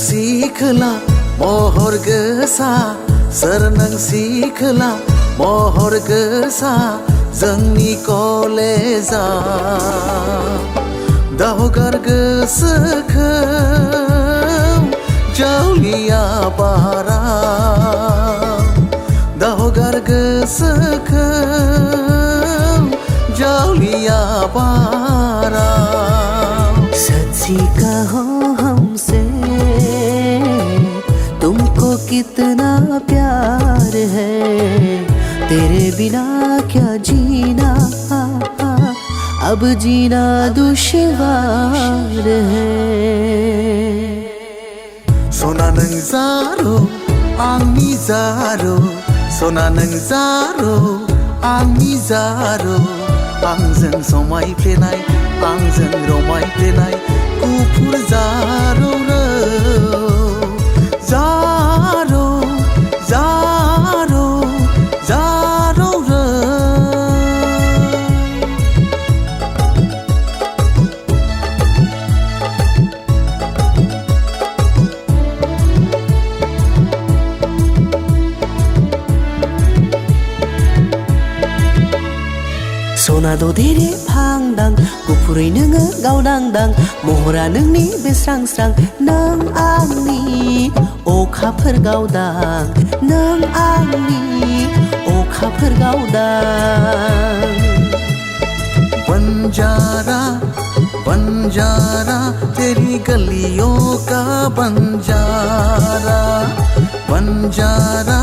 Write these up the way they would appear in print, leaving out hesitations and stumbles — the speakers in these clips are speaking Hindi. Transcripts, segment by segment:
सिखला महर गोसा सोर नों सिखला महर गोसा जोंनि कलेजा दाहगार गोसोखौ जावलिया बारा दाहगार गोसोखौ जावलिया बारा सच्ची कहो हमसे तुमको कितना प्यार है तेरे बिना क्या जीना अब जीना दुश्वार है सना नों जारो आंनि जारो सना नों जारो आंनि जारो आंजों समायफ्लेनाय आंजों रमायफ्लेनाय गुफुर जारो जारो जारो जारो सना ददेरे फांदां गुफुरै नोङो गावदांदां महरा नोंनि बे स्रां स्रां नों आंनि अखाफोर गावदां नों आंनि अखाफोर गावदां बंजारा बंजारा तेरी गलियों का बंजारा बंजारा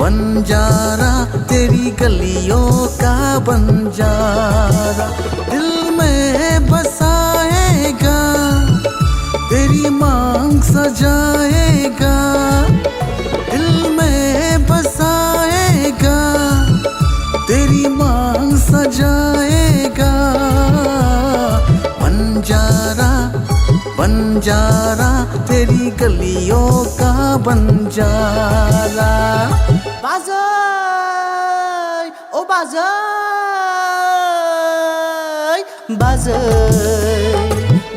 बंजारा तेरी गलियों का बंजारा दिल में बसाएगा तेरी मांग सजाएगा दिल में बसाएगा तेरी मांग सजाएगा बंजारा बंजारा तेरी गलियों का बंजारा बाजै ओ बाजै बाजै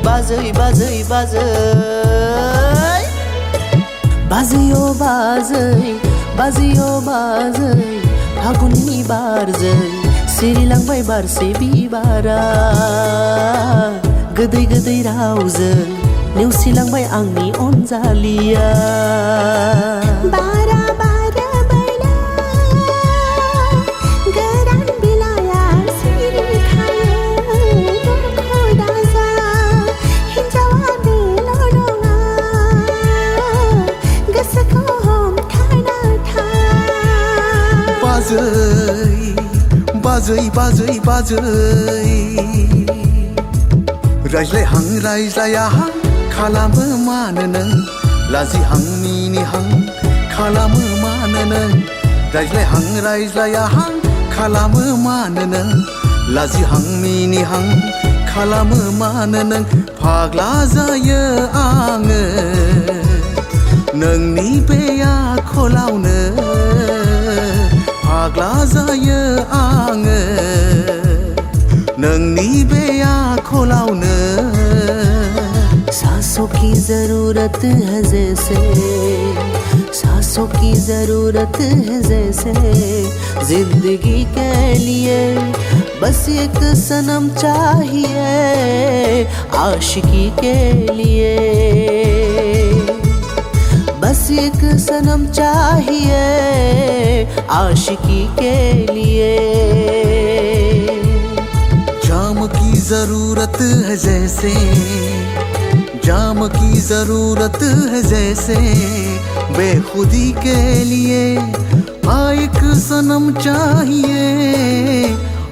बाजै बाजै बाजै बाजै ओ बाजै बाजै ओ बाजै फागुननि बारजों सिरिलांबाय बारसे बिबारा गोदै गोदै रावजों नेवसिलांबाय आंनि अनजालिया बारा बारा बारना गोरान बिलाइया सिरिखायो दुखु दाजा हिन्जावा बेल' नङा गोसोखौ हमथाना था बाजै बाजै बाजै बाजै रायज्लायहां रायज्लायाहां खालामो मानो नों लाजिहां मिनिहां खालामो मानो नों रायज्लायहां रायज्लायाहां खालामो मानो नों लाजिहां मिनिहां खालामो मानो नों फाग्ला जायो आङो नोंनि बे आखलावनो फाग्ला जायो आङो नोंनि बे आखलावनो सांसों की जरूरत है जैसे सांसों की जरूरत है जैसे जिंदगी के लिए बस एक सनम चाहिए आशिकी के लिए बस एक सनम चाहिए आशिकी के लिए जाम की जरूरत है जैसे जाम की जरूरत है जैसे बेखुदी के लिए एक सनम चाहिए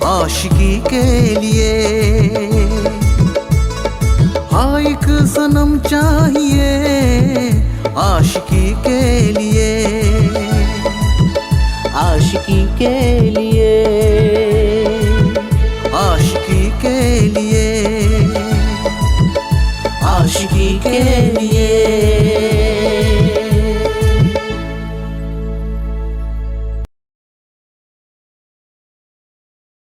आशिकी के लिए एक सनम चाहिए आशिकी के लिए आशिकी के लिए आशिकी के लिए आशिकी के